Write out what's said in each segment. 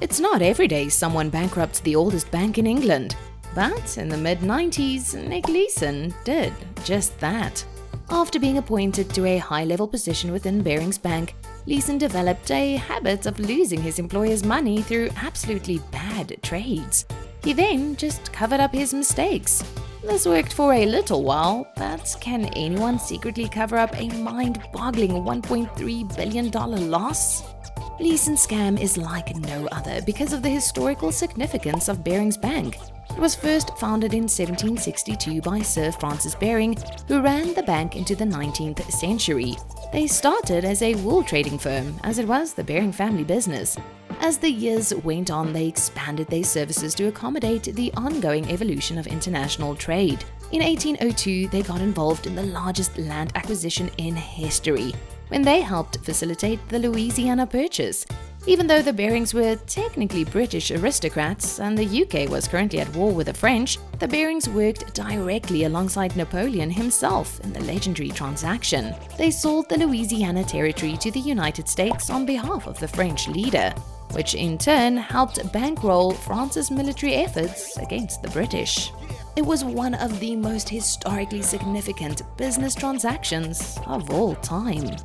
It's not every day someone bankrupts the oldest bank in England. But in the mid-90s, Nick Leeson did just that. After being appointed to a high-level position within Barings Bank, Leeson developed a habit of losing his employer's money through absolutely bad trades. He then just covered up his mistakes. This worked for a little while, but can anyone secretly cover up a mind-boggling $1.3 billion loss? Leeson's scam is like no other because of the historical significance of Barings Bank. It was first founded in 1762 by Sir Francis Baring, who ran the bank into the 19th century. They started as a wool trading firm, as it was the Baring family business. As the years went on, they expanded their services to accommodate the ongoing evolution of international trade. In 1802, they got involved in the largest land acquisition in history, when they helped facilitate the Louisiana Purchase. Even though the Barings were technically British aristocrats and the UK was currently at war with the French, the Barings worked directly alongside Napoleon himself in the legendary transaction. They sold the Louisiana Territory to the United States on behalf of the French leader, which in turn helped bankroll France's military efforts against the British. It was one of the most historically significant business transactions of all time.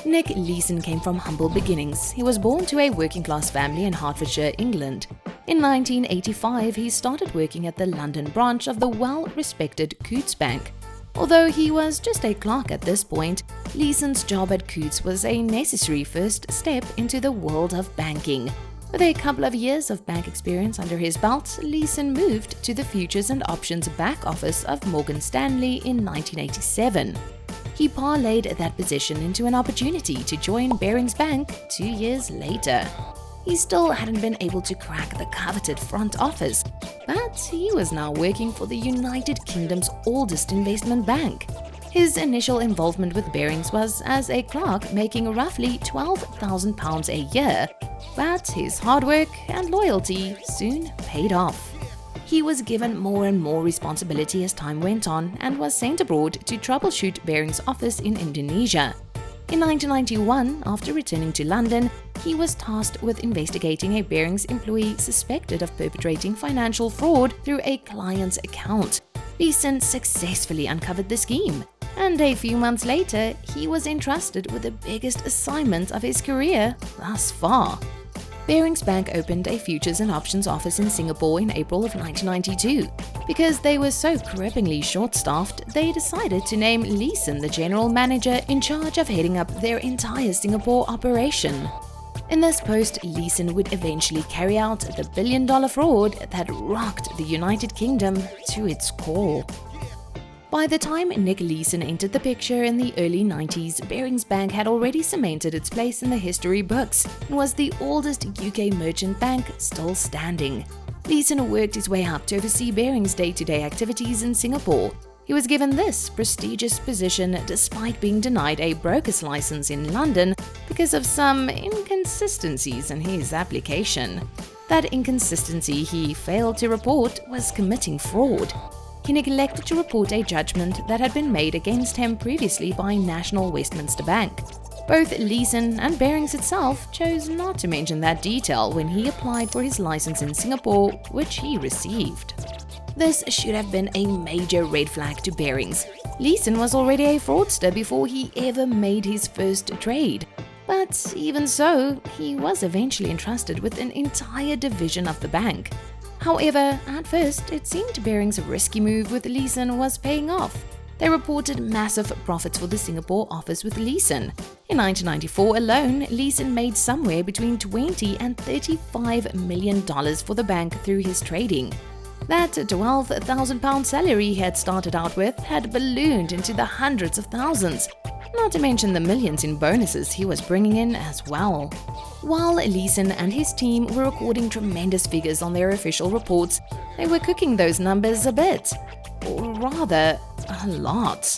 Nick Leeson came from humble beginnings. He was born to a working-class family in Hertfordshire, England. In 1985, he started working at the London branch of the well-respected Coutts Bank. Although he was just a clerk at this point, Leeson's job at Coutts was a necessary first step into the world of banking. With a couple of years of bank experience under his belt, Leeson moved to the futures and options back office of Morgan Stanley in 1987. He parlayed that position into an opportunity to join Barings Bank 2 years later. He still hadn't been able to crack the coveted front office, but he was now working for the United Kingdom's oldest investment bank. His initial involvement with Barings was as a clerk, making roughly £12,000 a year, but his hard work and loyalty soon paid off. He was given more and more responsibility as time went on and was sent abroad to troubleshoot Barings' office in Indonesia. In 1991, after returning to London, he was tasked with investigating a Barings employee suspected of perpetrating financial fraud through a client's account. Leeson successfully uncovered the scheme, and a few months later, he was entrusted with the biggest assignment of his career thus far. Barings Bank opened a futures and options office in Singapore in April of 1992. Because they were so cripplingly short-staffed, they decided to name Leeson the general manager in charge of heading up their entire Singapore operation. In this post, Leeson would eventually carry out the billion-dollar fraud that rocked the United Kingdom to its core. By the time Nick Leeson entered the picture in the early 90s, Barings Bank had already cemented its place in the history books and was the oldest UK merchant bank still standing. Leeson worked his way up to oversee Barings' day-to-day activities in Singapore. He was given this prestigious position despite being denied a broker's license in London because of some inconsistencies in his application. That inconsistency he failed to report was committing fraud. He neglected to report a judgment that had been made against him previously by National Westminster Bank. Both Leeson and Barings itself chose not to mention that detail when he applied for his license in Singapore, which he received. This should have been a major red flag to Barings. Leeson was already a fraudster before he ever made his first trade. But even so, he was eventually entrusted with an entire division of the bank. However, at first, it seemed Barings' risky move with Leeson was paying off. They reported massive profits for the Singapore office with Leeson. In 1994 alone, Leeson made somewhere between $20 and $35 million for the bank through his trading. That £12,000 salary he had started out with had ballooned into the hundreds of thousands, not to mention the millions in bonuses he was bringing in as well. While Leeson and his team were recording tremendous figures on their official reports, they were cooking those numbers a bit, or rather, a lot.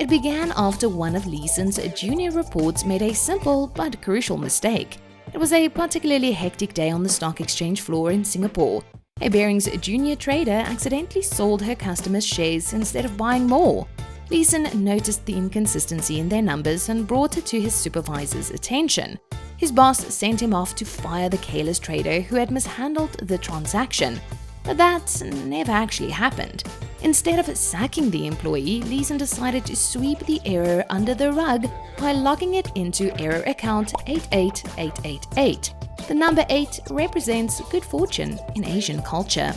It began after one of Leeson's junior reports made a simple but crucial mistake. It was a particularly hectic day on the stock exchange floor in Singapore. A Barings junior trader accidentally sold her customers shares instead of buying more. Leeson noticed the inconsistency in their numbers and brought it to his supervisor's attention. His boss sent him off to fire the careless trader who had mishandled the transaction. But that never actually happened. Instead of sacking the employee, Leeson decided to sweep the error under the rug by logging it into error account 88888. The number 8 represents good fortune in Asian culture.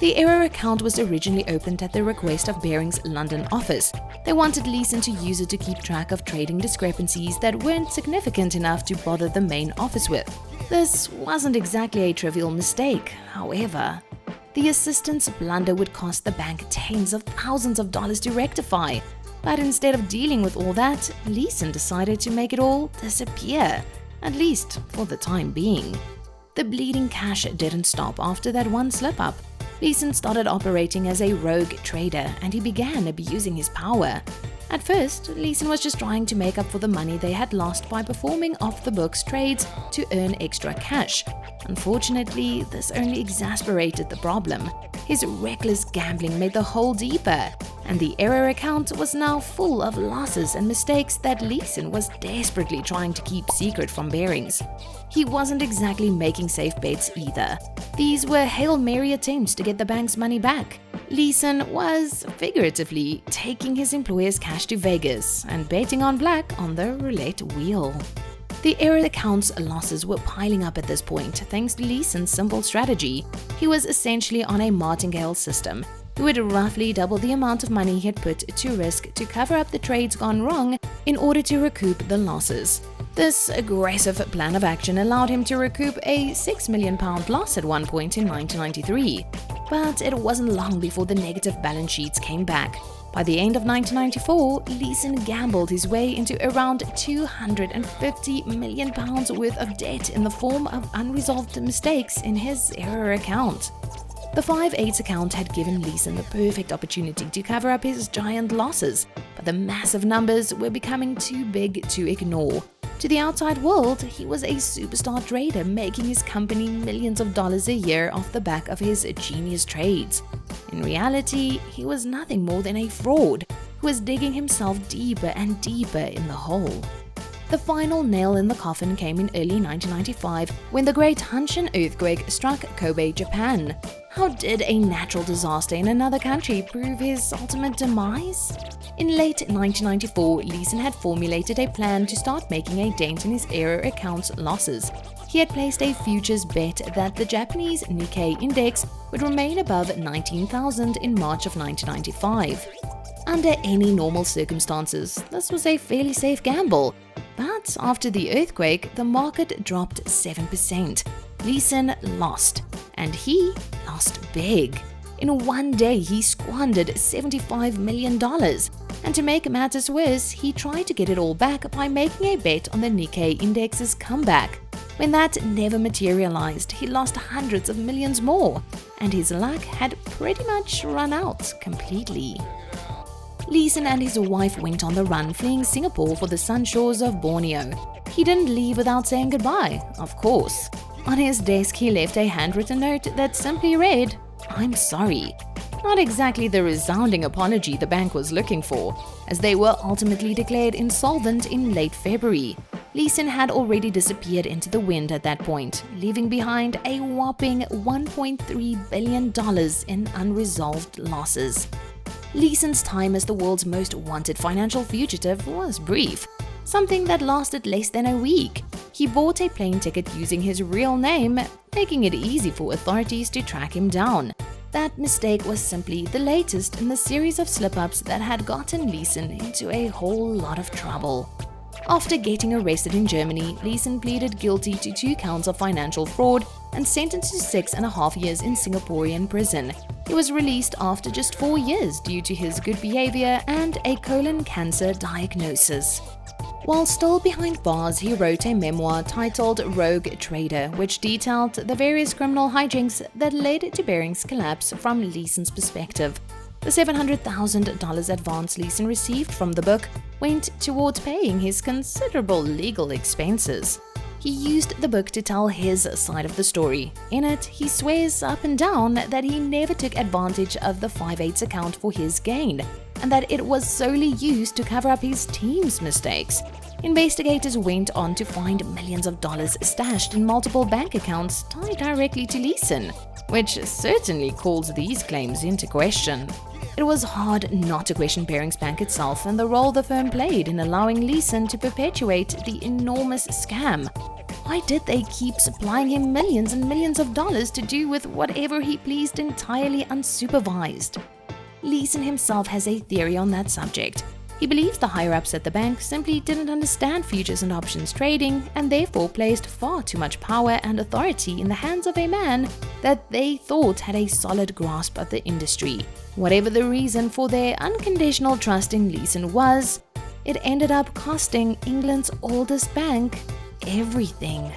The error account was originally opened at the request of Barings' London office. They wanted Leeson to use it to keep track of trading discrepancies that weren't significant enough to bother the main office with. This wasn't exactly a trivial mistake, however. The assistant's blunder would cost the bank tens of thousands of dollars to rectify. But instead of dealing with all that, Leeson decided to make it all disappear, at least for the time being. The bleeding cash didn't stop after that one slip-up. Leeson started operating as a rogue trader and he began abusing his power. At first, Leeson was just trying to make up for the money they had lost by performing off-the-books trades to earn extra cash. Unfortunately, this only exacerbated the problem. His reckless gambling made the hole deeper, and the error account was now full of losses and mistakes that Leeson was desperately trying to keep secret from Barings. He wasn't exactly making safe bets either. These were Hail Mary attempts to get the bank's money back. Leeson was, figuratively, taking his employer's cash to Vegas and betting on black on the roulette wheel. The error account's losses were piling up at this point thanks to Leeson's simple strategy. He was essentially on a martingale system. He would roughly double the amount of money he had put to risk to cover up the trades gone wrong in order to recoup the losses. This aggressive plan of action allowed him to recoup a £6 million loss at one point in 1993. But it wasn't long before the negative balance sheets came back. By the end of 1994, Leeson gambled his way into around £250 million worth of debt in the form of unresolved mistakes in his error account. The 5/8 account had given Leeson the perfect opportunity to cover up his giant losses, but the massive numbers were becoming too big to ignore. To the outside world, he was a superstar trader making his company millions of dollars a year off the back of his genius trades. In reality, he was nothing more than a fraud who was digging himself deeper and deeper in the hole. The final nail in the coffin came in early 1995 when the Great Hanshin earthquake struck Kobe, Japan. How did a natural disaster in another country prove his ultimate demise? In late 1994, Leeson had formulated a plan to start making a dent in his error account's losses. He had placed a futures bet that the Japanese Nikkei index would remain above 19,000 in March of 1995. Under any normal circumstances, this was a fairly safe gamble. But after the earthquake, the market dropped 7%. Leeson lost, and he lost big. In one day, he squandered $75 million. And to make matters worse, he tried to get it all back by making a bet on the Nikkei index's comeback. When that never materialized, he lost hundreds of millions more, and his luck had pretty much run out completely. Leeson and his wife went on the run, fleeing Singapore for the sun shores of Borneo. He didn't leave without saying goodbye, of course. On his desk, he left a handwritten note that simply read, "I'm sorry." Not exactly the resounding apology the bank was looking for, as they were ultimately declared insolvent in late February. Leeson had already disappeared into the wind at that point, leaving behind a whopping $1.3 billion in unresolved losses. Leeson's time as the world's most wanted financial fugitive was brief, something that lasted less than a week. He bought a plane ticket using his real name, making it easy for authorities to track him down. That mistake was simply the latest in the series of slip-ups that had gotten Leeson into a whole lot of trouble. After getting arrested in Germany, Leeson pleaded guilty to 2 counts of financial fraud and sentenced to 6.5 years in Singaporean prison. He was released after just 4 years due to his good behavior and a colon cancer diagnosis. While still behind bars, he wrote a memoir titled Rogue Trader, which detailed the various criminal hijinks that led to Barings' collapse from Leeson's perspective. The $700,000 advance Leeson received from the book went towards paying his considerable legal expenses. He used the book to tell his side of the story. In it, he swears up and down that he never took advantage of the 5/8 account for his gain, and that it was solely used to cover up his team's mistakes. Investigators went on to find millions of dollars stashed in multiple bank accounts tied directly to Leeson, which certainly calls these claims into question. It was hard not to question Barings Bank itself and the role the firm played in allowing Leeson to perpetuate the enormous scam. Why did they keep supplying him millions and millions of dollars to do with whatever he pleased entirely unsupervised? Leeson himself has a theory on that subject. He believes the higher-ups at the bank simply didn't understand futures and options trading and therefore placed far too much power and authority in the hands of a man that they thought had a solid grasp of the industry. Whatever the reason for their unconditional trust in Leeson was, it ended up costing England's oldest bank everything.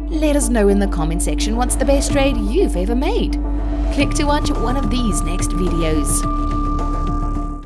Let us know in the comment section what's the best trade you've ever made. Click to watch one of these next videos.